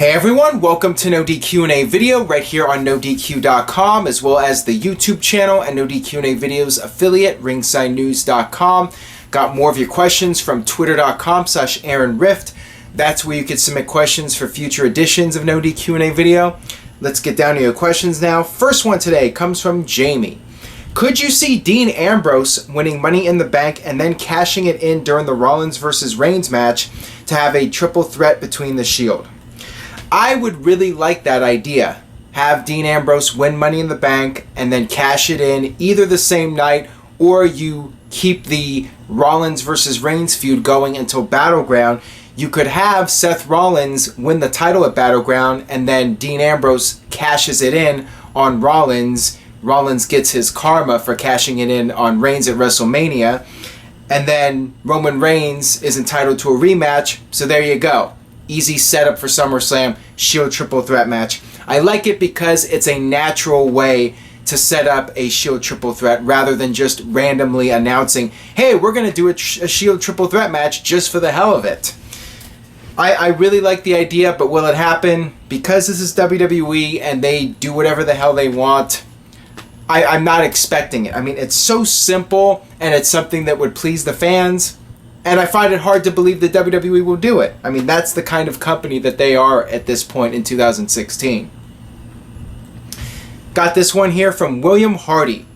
Hey everyone, welcome to NoDQ&A video right here on NoDQ.com, as well as the YouTube channel and NoDQ&A videos affiliate, ringsidenews.com. Got more of your questions from twitter.com/AaronRift. That's where you can submit questions for future editions of NoDQ&A video. Let's get down to your questions now. First one today comes from Jamie. Could you see Dean Ambrose winning Money in the Bank and then cashing it in during the Rollins versus Reigns match to have a triple threat between the Shield? I would really like that idea. Have Dean Ambrose win Money in the Bank and then cash it in either the same night, or you keep the Rollins versus Reigns feud going until Battleground. You could have Seth Rollins win the title at Battleground and then Dean Ambrose cashes it in on Rollins. Rollins gets his karma for cashing it in on Reigns at WrestleMania. And then Roman Reigns is entitled to a rematch. So there you go. Easy setup for SummerSlam, Shield triple threat match. I like it because it's a natural way to set up a Shield triple threat rather than just randomly announcing, hey, we're going to do a Shield triple threat match just for the hell of it. I really like the idea, but will it happen? Because this is WWE and they do whatever the hell they want, I'm not expecting it. I mean, it's so simple and it's something that would please the fans. And I find it hard to believe that WWE will do it. I mean, that's the kind of company that they are at this point in 2016. Got this one here from William Hardy.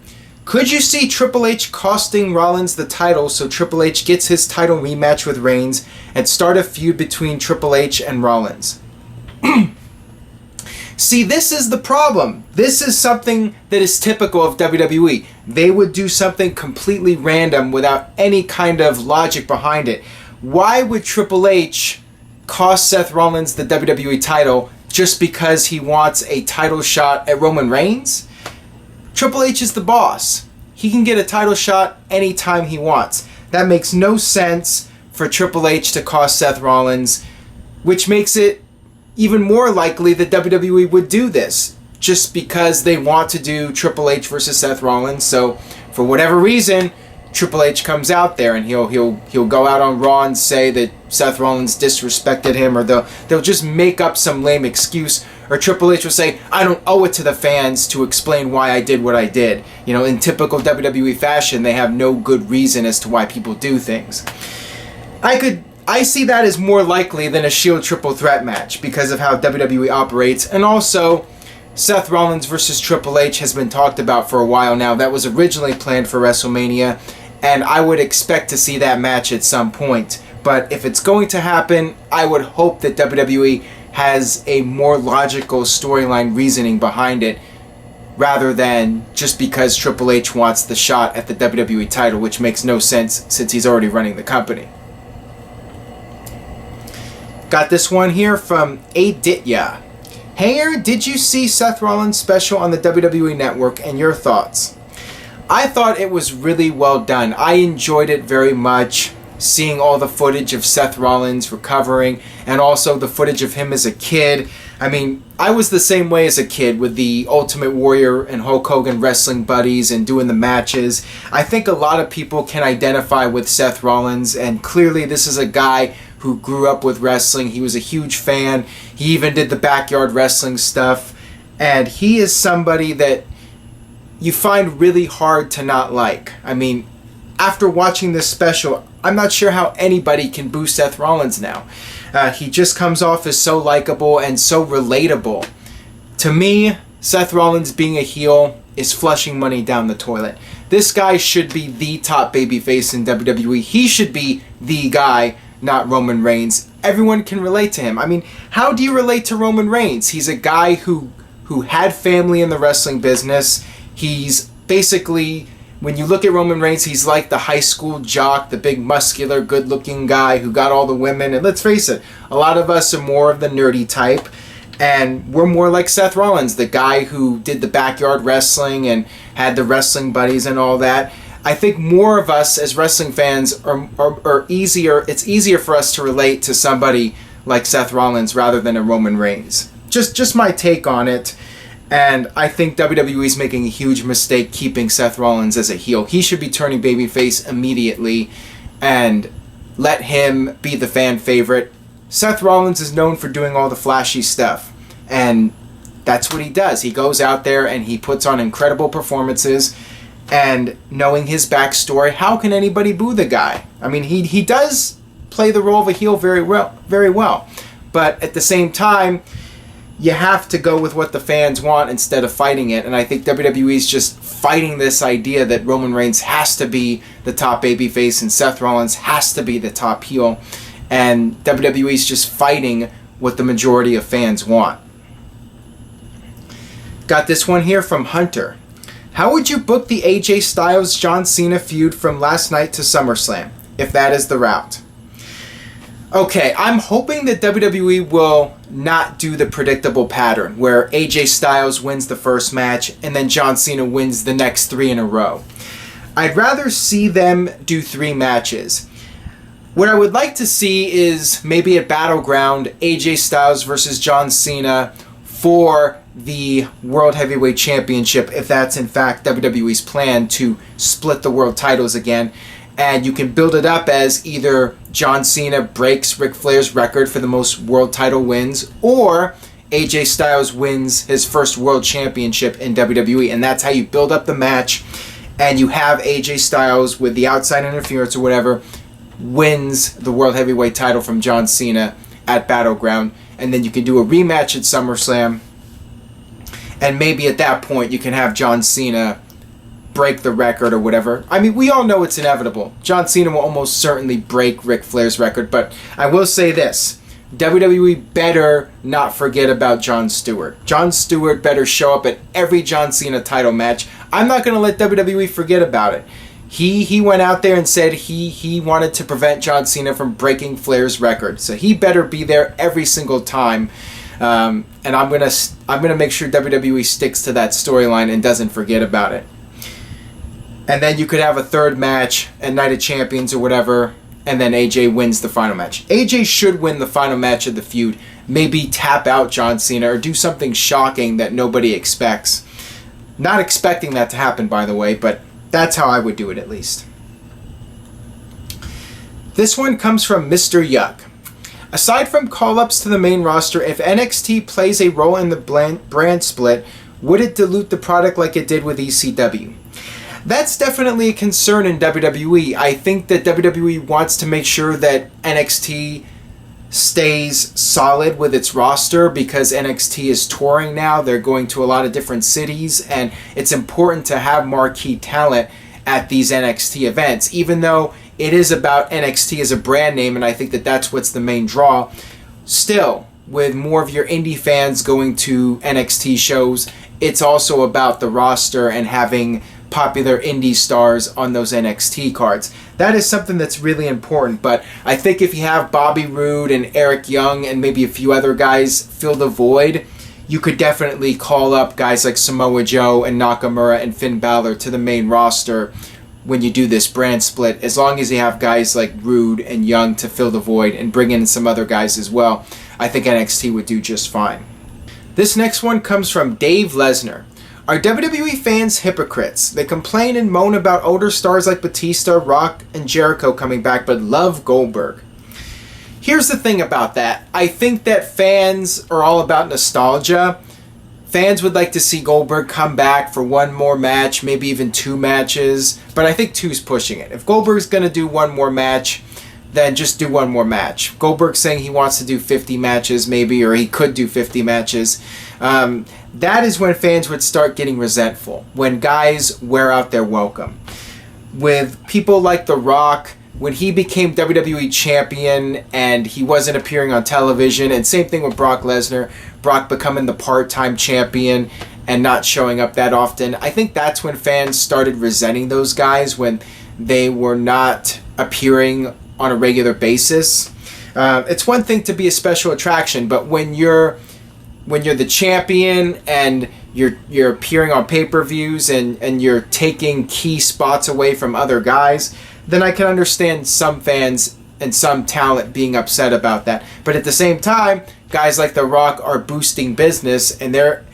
Could you see Triple H costing Rollins the title so Triple H gets his title rematch with Reigns and start a feud between Triple H and Rollins? See, this is the problem. This is something that is typical of WWE. They would do something completely random without any kind of logic behind it. Why would Triple H cost Seth Rollins the WWE title just because he wants a title shot at Roman Reigns? Triple H is the boss. He can get a title shot anytime he wants. That makes no sense for Triple H to cost Seth Rollins, which makes it even more likely that WWE would do this just because they want to do Triple H versus Seth Rollins. So for whatever reason, Triple H comes out there and he'll go out on Raw and say that Seth Rollins disrespected him, or they'll just make up some lame excuse, or Triple H will say, I don't owe it to the fans to explain why I did what I did. You know, in typical WWE fashion, they have no good reason as to why people do things. I see that as more likely than a Shield triple threat match because of how WWE operates. And also, Seth Rollins versus Triple H has been talked about for a while now. That was originally planned for WrestleMania, and I would expect to see that match at some point. But if it's going to happen, I would hope that WWE has a more logical storyline reasoning behind it, rather than just because Triple H wants the shot at the WWE title, which makes no sense since he's already running the company. Got this one here from Aditya. Hey Aaron, did you see Seth Rollins' special on the WWE Network, and your thoughts? I thought it was really well done. I enjoyed it very much, seeing all the footage of Seth Rollins recovering and also the footage of him as a kid. I mean, I was the same way as a kid with the Ultimate Warrior and Hulk Hogan wrestling buddies and doing the matches. I think a lot of people can identify with Seth Rollins, and clearly this is a guy who grew up with wrestling. He was a huge fan. He even did the backyard wrestling stuff. And he is somebody that you find really hard to not like. I mean, after watching this special, I'm not sure how anybody can boo Seth Rollins now. He just comes off as so likable and so relatable. To me, Seth Rollins being a heel is flushing money down the toilet. This guy should be the top babyface in WWE. He should be the guy, not Roman Reigns. Everyone can relate to him. I mean, how do you relate to Roman Reigns? He's a guy who had family in the wrestling business. He's basically, when you look at Roman Reigns, he's like the high school jock, the big muscular, good-looking guy who got all the women. And let's face it, a lot of us are more of the nerdy type. And we're more like Seth Rollins, the guy who did the backyard wrestling and had the wrestling buddies and all that. I think more of us as wrestling fans are easier. It's easier for us to relate to somebody like Seth Rollins rather than a Roman Reigns. Just my take on it. And I think WWE is making a huge mistake keeping Seth Rollins as a heel. He should be turning babyface immediately and let him be the fan favorite. Seth Rollins is known for doing all the flashy stuff, and that's what he does. He goes out there and he puts on incredible performances, and knowing his backstory, how can anybody boo the guy? I mean, he does play the role of a heel very well, but at the same time, you have to go with what the fans want instead of fighting it, and I think WWE's just fighting this idea that Roman Reigns has to be the top babyface and Seth Rollins has to be the top heel, and WWE's just fighting what the majority of fans want. Got this one here from Hunter. How would you book the AJ Styles John Cena feud from last night to SummerSlam, if that is the route? Okay, I'm hoping that WWE will not do the predictable pattern where AJ Styles wins the first match and then John Cena wins the next 3 in a row. I'd rather see them do 3 matches. What I would like to see is maybe at Battleground, AJ Styles versus John Cena for the World Heavyweight Championship, if that's in fact WWE's plan to split the world titles again. And you can build it up as either John Cena breaks Ric Flair's record for the most world title wins, or AJ Styles wins his first world championship in WWE. And that's how you build up the match. And you have AJ Styles, with the outside interference or whatever, wins the World Heavyweight title from John Cena at Battleground. And then you can do a rematch at SummerSlam. And maybe at that point you can have John Cena break the record or whatever. I mean, we all know it's inevitable. John Cena will almost certainly break Ric Flair's record, but I will say this. WWE better not forget about Jon Stewart. Jon Stewart better show up at every John Cena title match. I'm not going to let WWE forget about it. He went out there and said he wanted to prevent John Cena from breaking Flair's record, so he better be there every single time. And I'm gonna make sure WWE sticks to that storyline and doesn't forget about it. And then you could have a third match at Night of Champions or whatever, and then AJ wins the final match. AJ should win the final match of the feud. Maybe tap out John Cena or do something shocking that nobody expects. Not expecting that to happen, by the way, but that's how I would do it at least. This one comes from Mr. Yuck. Aside from call-ups to the main roster, if NXT plays a role in the brand split, would it dilute the product like it did with ECW? That's definitely a concern in WWE. I think that WWE wants to make sure that NXT stays solid with its roster because NXT is touring now. They're going to a lot of different cities, and it's important to have marquee talent at these NXT events, even though it is about NXT as a brand name, and I think that that's what's the main draw. Still, with more of your indie fans going to NXT shows, it's also about the roster and having popular indie stars on those NXT cards. That is something that's really important, but I think if you have Bobby Roode and Eric Young and maybe a few other guys fill the void, you could definitely call up guys like Samoa Joe and Nakamura and Finn Balor to the main roster when you do this brand split, as long as you have guys like Roode and Young to fill the void and bring in some other guys as well. I think NXT would do just fine. This next one comes from Dave Lesnar. Are WWE fans hypocrites? They complain and moan about older stars like Batista, Rock, and Jericho coming back, but love Goldberg. Here's the thing about that. I think that fans are all about nostalgia. Fans would like to see Goldberg come back for one more match, maybe even 2 matches, but I think 2's pushing it. If Goldberg's going to do one more match, then just do one more match. Goldberg's saying he wants to do 50 matches maybe, or he could do 50 matches. That is when fans would start getting resentful, when guys wear out their welcome. With people like The Rock, when he became WWE champion and he wasn't appearing on television, and same thing with Brock Lesnar, Brock becoming the part-time champion and not showing up that often, I think that's when fans started resenting those guys, when they were not appearing on a regular basis. It's one thing to be a special attraction, but when you're the champion and you're appearing on pay-per-views and you're taking key spots away from other guys, then I can understand some fans and some talent being upset about that. But at the same time, guys like The Rock are boosting business, and they're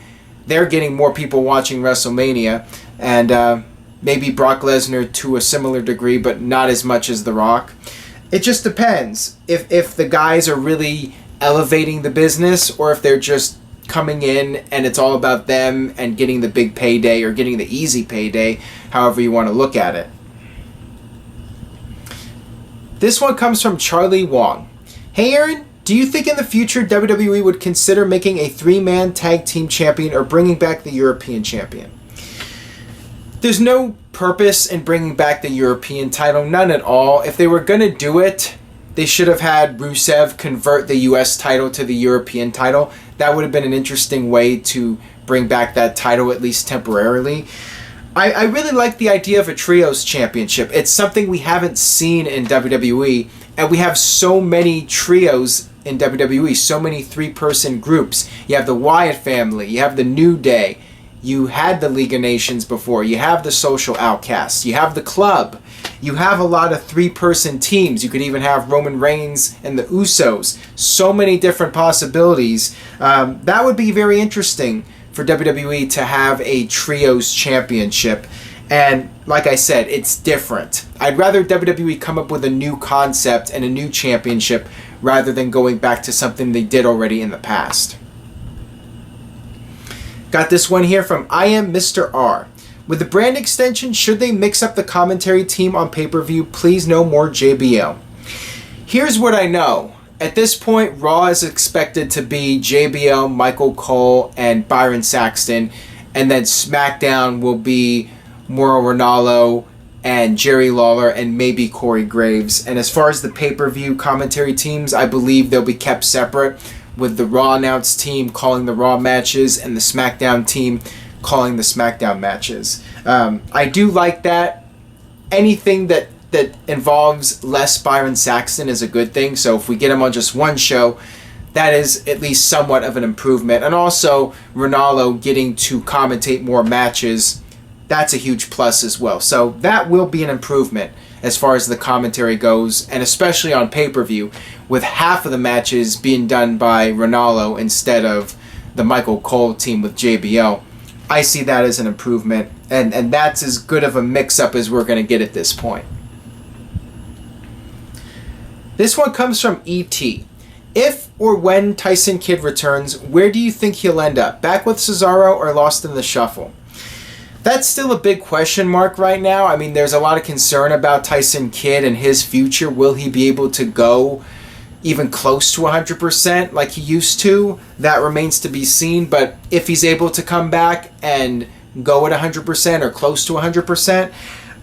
getting more people watching WrestleMania, and maybe Brock Lesnar to a similar degree, but not as much as The Rock. It just depends if the guys are really elevating the business or if they're just coming in and it's all about them and getting the big payday or getting the easy payday, however you want to look at it. This one comes from Charlie Wong. Hey Aaron, do you think in the future WWE would consider making a 3-man tag team champion or bringing back the European champion? There's no purpose in bringing back the European title, none at all. If they were going to do it, they should have had Rusev convert the US title to the European title. That would have been an interesting way to bring back that title, at least temporarily. I really like the idea of a trios championship. It's something we haven't seen in WWE, and we have so many trios in WWE, so many 3-person groups. You have the Wyatt family, you have the New Day, you had the League of Nations before, you have the Social Outcasts, you have the Club, you have a lot of 3-person teams. You could even have Roman Reigns and the Usos. So many different possibilities. That would be very interesting for WWE to have a trios championship. And like I said, it's different. I'd rather WWE come up with a new concept and a new championship rather than going back to something they did already in the past. Got this one here from I Am Mr. R. With the brand extension, should they mix up the commentary team on pay-per-view? Please no more JBL. Here's what I know. At this point, Raw is expected to be JBL, Michael Cole, and Byron Saxton. And then SmackDown will be Mauro Ranallo and Jerry Lawler and maybe Corey Graves. And as far as the pay-per-view commentary teams, I believe they'll be kept separate, with the Raw announced team calling the Raw matches and the SmackDown team calling the SmackDown matches. I do like that. Anything that involves less Byron Saxton is a good thing. So if we get him on just one show, that is at least somewhat of an improvement. And also Ranallo getting to commentate more matches, that's a huge plus as well. So that will be an improvement as far as the commentary goes, and especially on pay-per-view, with half of the matches being done by Ranallo instead of the Michael Cole team with JBL. I see that as an improvement, and that's as good of a mix-up as we're going to get at this point. This one comes from E.T. If or when Tyson Kidd returns, where do you think he'll end up? Back with Cesaro or lost in the shuffle? That's still a big question mark right now. I mean, there's a lot of concern about Tyson Kidd and his future. Will he be able to go even close to 100% like he used to? That remains to be seen. But if he's able to come back and go at 100% or close to 100%,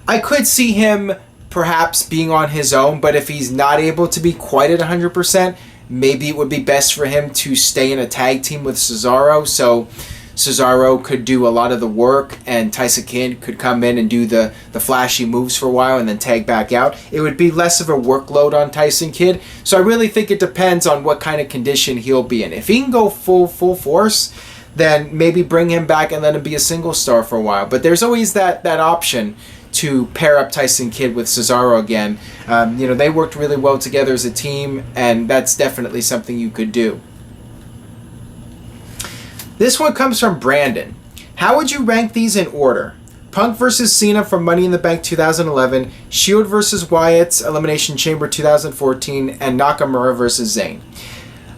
I could see him perhaps being on his own. But if he's not able to be quite at 100%, maybe it would be best for him to stay in a tag team with Cesaro. So Cesaro could do a lot of the work and Tyson Kidd could come in and do the flashy moves for a while and then tag back out. It would be less of a workload on Tyson Kidd. So I really think it depends on what kind of condition he'll be in. If he can go full force, then maybe bring him back and let him be a single star for a while. But there's always that option to pair up Tyson Kidd with Cesaro again. They worked really well together as a team, and that's definitely something you could do. This one comes from Brandon. How would you rank these in order? Punk versus Cena from Money in the Bank 2011, Shield versus Wyatt's Elimination Chamber 2014, and Nakamura versus Zayn.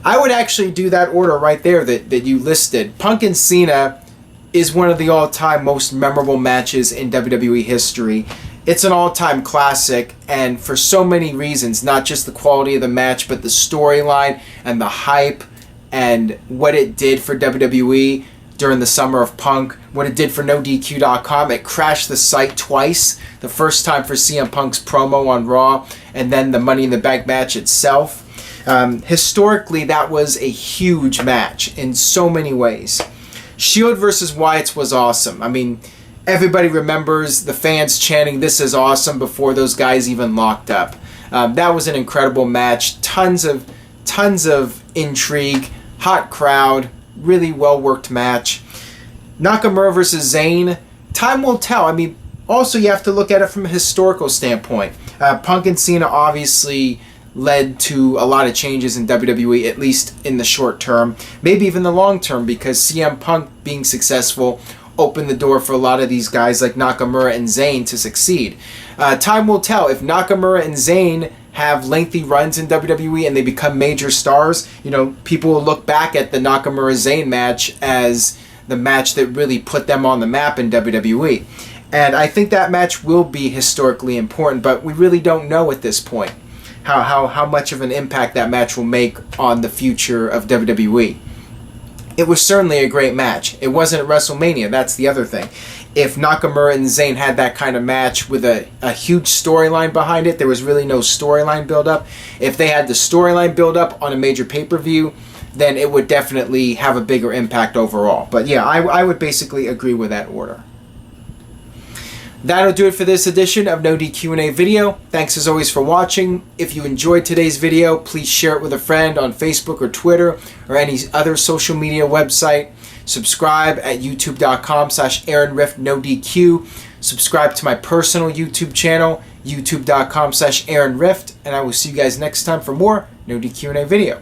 I would actually do that order right there that you listed. Punk and Cena is one of the all-time most memorable matches in WWE history. It's an all-time classic, and for so many reasons, not just the quality of the match, but the storyline and the hype and what it did for WWE during the summer of Punk, what it did for NoDQ.com. It crashed the site twice. The first time for CM Punk's promo on Raw, and then the Money in the Bank match itself. Historically, that was a huge match in so many ways. Shield versus Wyatt's was awesome. I mean, everybody remembers the fans chanting, "This is awesome," before those guys even locked up. That was an incredible match. Tons of intrigue, hot crowd, really well-worked match. Nakamura versus Zayn, time will tell. I mean, also you have to look at it from a historical standpoint. Punk and Cena obviously led to a lot of changes in WWE, at least in the short term, maybe even the long term, because CM Punk being successful opened the door for a lot of these guys like Nakamura and Zayn to succeed. Time will tell. If Nakamura and Zayn have lengthy runs in WWE and they become major stars, you know, people will look back at the Nakamura-Zayn match as the match that really put them on the map in WWE. And I think that match will be historically important, but we really don't know at this point how much of an impact that match will make on the future of WWE. It was certainly a great match. It wasn't at WrestleMania, that's the other thing. If Nakamura and Zayn had that kind of match with a huge storyline behind it, there was really no storyline build-up. If they had the storyline build-up on a major pay-per-view, then it would definitely have a bigger impact overall. But yeah, I would basically agree with that order. That'll do it for this edition of NoDQ&A video. Thanks as always for watching. If you enjoyed today's video, please share it with a friend on Facebook or Twitter or any other social media website. Subscribe at youtube.com/AaronRiftNoDQ. Subscribe to my personal YouTube channel, youtube.com/AaronRift. And I will see you guys next time for more NoDQ&A video.